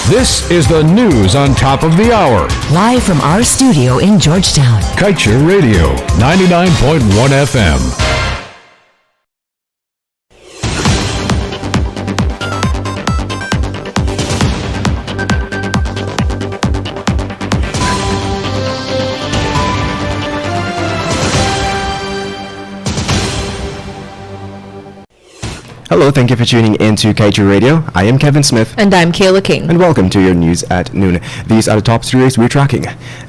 This is the news on top of the hour. Live from our studio in Georgetown. Kaieteur Radio, 99.1 FM. Hello, thank you for tuning in to Kaieteur Radio. I am Kevin Smith. And I'm Kayla King. And welcome to your news at noon. These are the top stories we're tracking.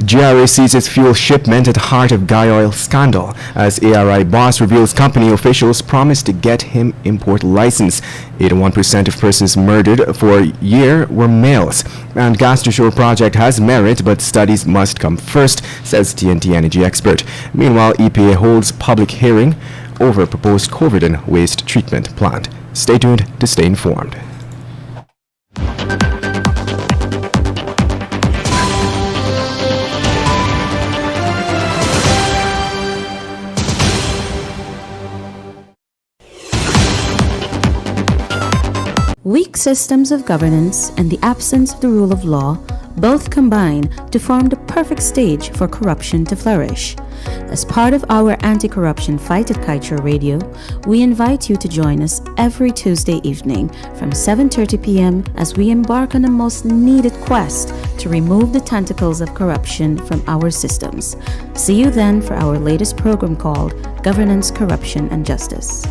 GRA seizes fuel shipment at heart of Guy Oil scandal as ARI boss reveals company officials promised to get him import license. 81% of persons murdered for a year were males. And gas to shore project has merit, but studies must come first, says TNT energy expert. Meanwhile, EPA holds public hearing over proposed COVID waste treatment plant. Stay tuned to stay informed. Weak systems of governance and the absence of the rule of law both combine to form the perfect stage for corruption to flourish. As part of our anti-corruption fight at Kaieteur Radio, we invite you to join us every Tuesday evening from 7:30 p.m. as we embark on the most needed quest to remove the tentacles of corruption from our systems. See you then for our latest program called Governance, Corruption and Justice.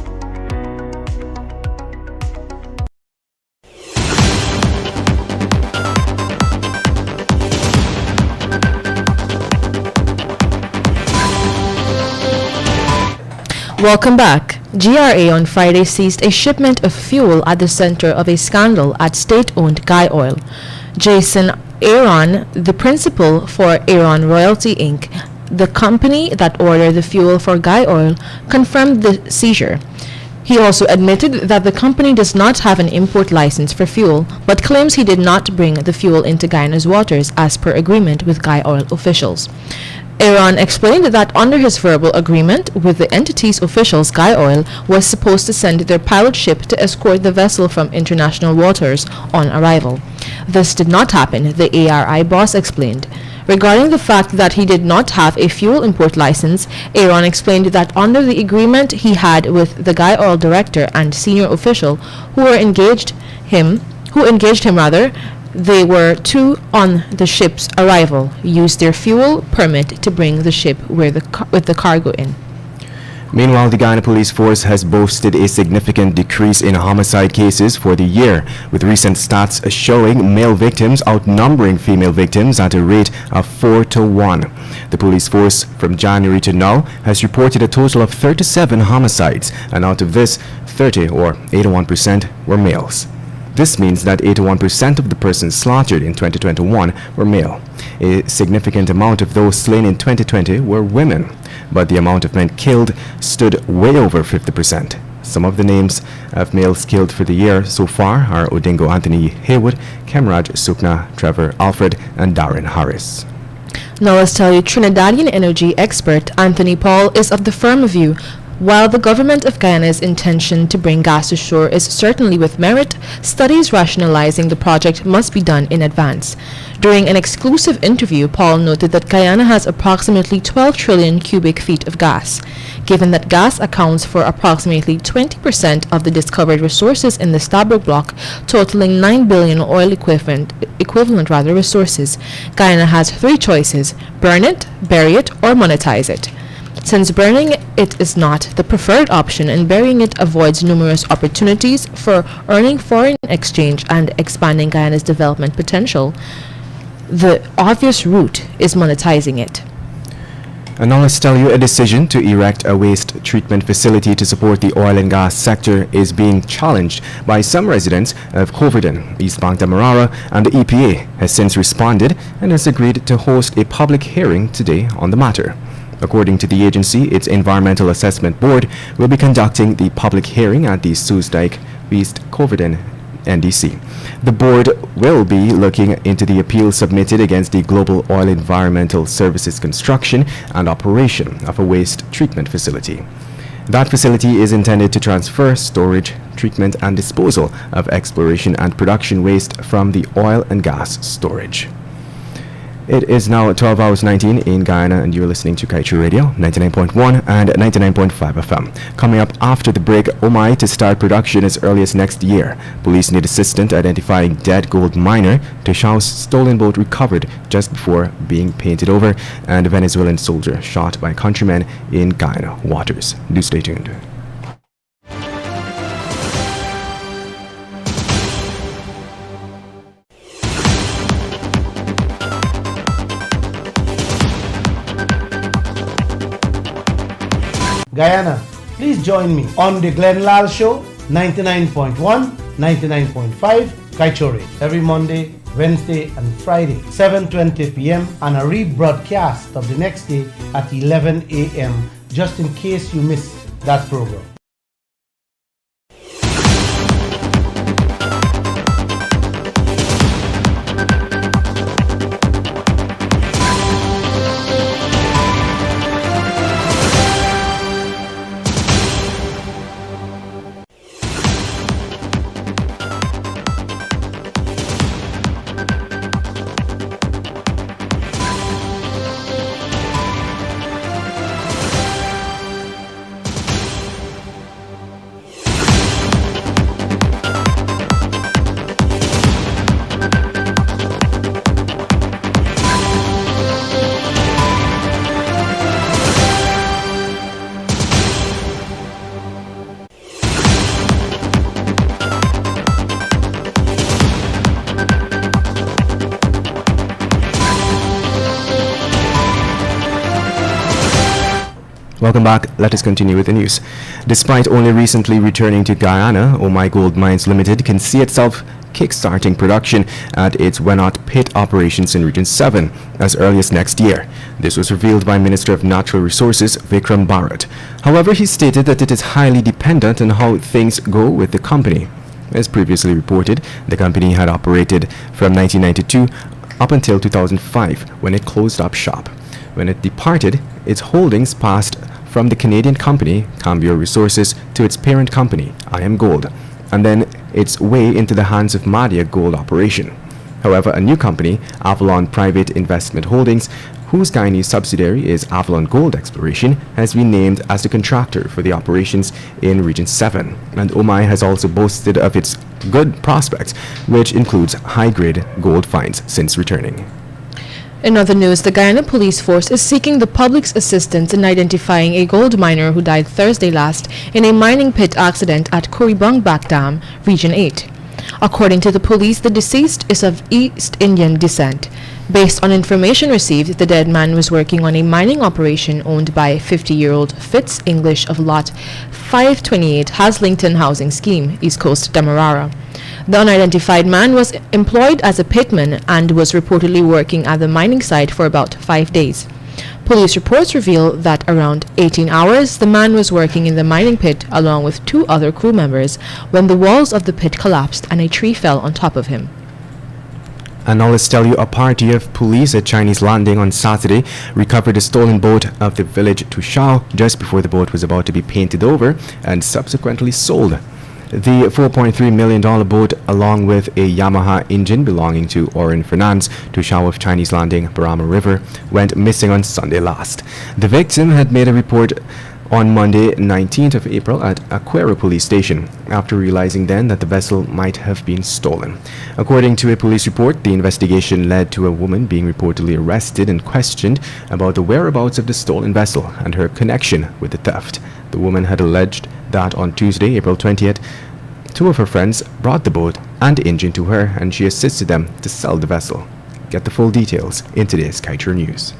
Welcome back. GRA on Friday seized a shipment of fuel at the center of a scandal at state-owned Guy Oil. Jason Aaron, the principal for Aaron Royalty Inc., the company that ordered the fuel for Guy Oil, confirmed the seizure. He also admitted that the company does not have an import license for fuel, but claims he did not bring the fuel into Guyana's waters as per agreement with Guy Oil officials. Aaron explained that under his verbal agreement with the entity's officials, Guy Oil was supposed to send their pilot ship to escort the vessel from international waters on arrival. This did not happen, the ARI boss explained. Regarding the fact that he did not have a fuel import license, Aaron explained that under the agreement he had with the Guy Oil director and senior official who engaged him, they were to, on the ship's arrival, use their fuel permit to bring the ship with the cargo in. Meanwhile, the Guyana Police Force has boasted a significant decrease in homicide cases for the year, with recent stats showing male victims outnumbering female victims at a rate of 4-1. The police force from January to now has reported a total of 37 homicides, and out of this, 30 or 81% were males. This means that 81% of the persons slaughtered in 2021 were male. A significant amount of those slain in 2020 were women, but the amount of men killed stood way over 50%. Some of the names of males killed for the year so far are Odingo Anthony Haywood, Kemraj Sukna, Trevor Alfred, and Darren Harris. Now let's tell you, Trinidadian energy expert Anthony Paul is of the firm view. While the government of Guyana's intention to bring gas to shore is certainly with merit, studies rationalizing the project must be done in advance. During an exclusive interview, Paul noted that Guyana has approximately 12 trillion cubic feet of gas. Given that gas accounts for approximately 20% of the discovered resources in the Stabroek block, totaling 9 billion oil equivalent resources, Guyana has three choices: burn it, bury it, or monetize it. Since burning it is not the preferred option and burying it avoids numerous opportunities for earning foreign exchange and expanding Guyana's development potential, the obvious route is monetizing it. And now let's tell you, a decision to erect a waste treatment facility to support the oil and gas sector is being challenged by some residents of Coverton, East Bank Demerara, and the EPA has since responded and has agreed to host a public hearing today on the matter. According to the agency, its Environmental Assessment Board will be conducting the public hearing at the Soesdijk, East Coverton, NDC. The board will be looking into the appeal submitted against the Global Oil Environmental Services construction and operation of a waste treatment facility. That facility is intended to transfer storage, treatment and disposal of exploration and production waste from the oil and gas storage. It is now 12 hours 19 in Guyana, and you're listening to Kaieteur Radio 99.1 and 99.5 FM. Coming up after the break, Omai to start production as early as next year. Police need assistance identifying dead gold miner, Tushau's stolen boat recovered just before being painted over, and a Venezuelan soldier shot by countrymen in Guyana waters. Do stay tuned. Guyana, please join me on the Glenn Lal Show, 99.1, 99.5, Kaieteur Radio, every Monday, Wednesday and Friday, 7:20 p.m. and a rebroadcast of the next day at 11 a.m. just in case you miss that program. Welcome back. Let us continue with the news. Despite only recently returning to Guyana, Omai Gold Mines Limited can see itself kick-starting production at its Wenot pit operations in Region 7 as early as next year. This was revealed by Minister of Natural Resources Vikram Bharat. However, he stated that it is highly dependent on how things go with the company. As previously reported, the company had operated from 1992 up until 2005 when it closed up shop. When it departed, its holdings passed from the Canadian company Cambio Resources to its parent company IM Gold, and then its way into the hands of Madia Gold Operation. However, a new company, Avalon Private Investment Holdings, whose Guyanese subsidiary is Avalon Gold Exploration, has been named as the contractor for the operations in Region 7, and Omai has also boasted of its good prospects, which includes high-grade gold finds since returning. In other news, the Guyana Police Force is seeking the public's assistance in identifying a gold miner who died Thursday last in a mining pit accident at Kuribang Dam, Region 8. According to the police, the deceased is of East Indian descent. Based on information received, the dead man was working on a mining operation owned by 50-year-old Fitz English of Lot 528 Haslington Housing Scheme, East Coast, Demerara. The unidentified man was employed as a pitman and was reportedly working at the mining site for about 5 days. Police reports reveal that around 18 hours, the man was working in the mining pit along with 2 other crew members when the walls of the pit collapsed and a tree fell on top of him. And now let's tell you, a party of police at Chinese Landing on Saturday recovered a stolen boat of the village Tushau just before the boat was about to be painted over and subsequently sold. The $4.3 million boat, along with a Yamaha engine belonging to Oren Fernandez, Tushau of Chinese Landing, Barama River, went missing on Sunday last. The victim had made a report on Monday, 19th of April at Aquero Police Station, after realizing then that the vessel might have been stolen. According to a police report, the investigation led to a woman being reportedly arrested and questioned about the whereabouts of the stolen vessel and her connection with the theft. The woman had alleged that on Tuesday, April 20th, 2 of her friends brought the boat and engine to her and she assisted them to sell the vessel. Get the full details in today's Kaieteur News.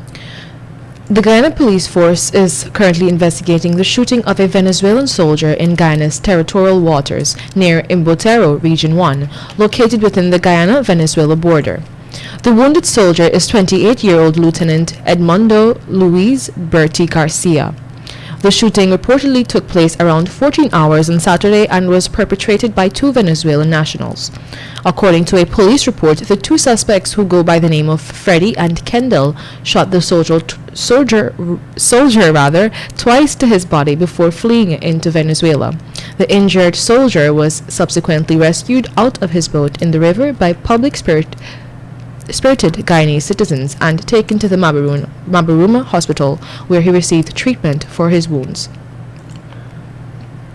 The Guyana Police Force is currently investigating the shooting of a Venezuelan soldier in Guyana's territorial waters near Imbotero, Region 1, located within the Guyana-Venezuela border. The wounded soldier is 28-year-old Lieutenant Edmundo Luis Berti Garcia. The shooting reportedly took place around 14 hours on Saturday and was perpetrated by two Venezuelan nationals. According to a police report, the two suspects, who go by the name of Freddie and Kendall, shot the soldier twice to his body before fleeing into Venezuela. The injured soldier was subsequently rescued out of his boat in the river by spirited Guyanese citizens and taken to the Mabaruma Hospital, where he received treatment for his wounds.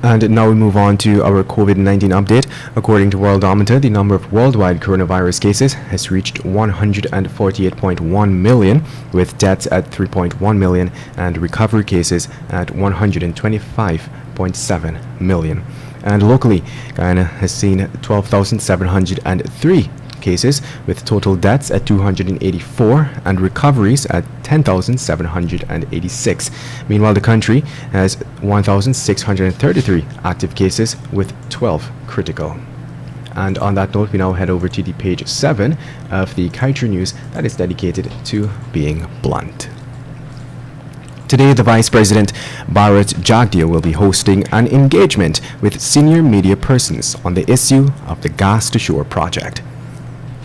And now we move on to our COVID-19 update. According to Worldometer, the number of worldwide coronavirus cases has reached 148.1 million, with deaths at 3.1 million and recovery cases at 125.7 million. And locally, Guyana has seen 12,703 cases, with total deaths at 284 and recoveries at 10,786. Meanwhile, the country has 1,633 active cases with 12 critical. And on that note, we now head over to the page 7 of the Kaieteur News that is dedicated to being blunt. Today, the Vice President, Bharat Jagdeo, will be hosting an engagement with senior media persons on the issue of the Gas to Shore project.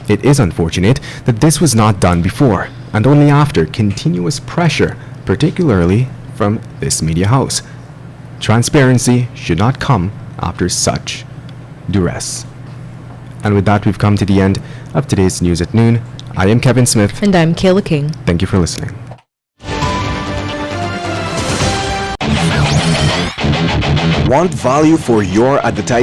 It is unfortunate that this was not done before, and only after continuous pressure, particularly from this media house. Transparency should not come after such duress. And with that, we've come to the end of today's News at Noon. I am Kevin Smith. And I'm Kayla King. Thank you for listening. Want value for your advertising?